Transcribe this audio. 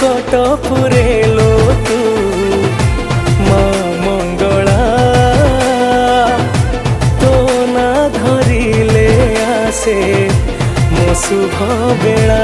घट पुरेलो तू माँ मंगला तो ना धरिले आसे मो शुभ बेला।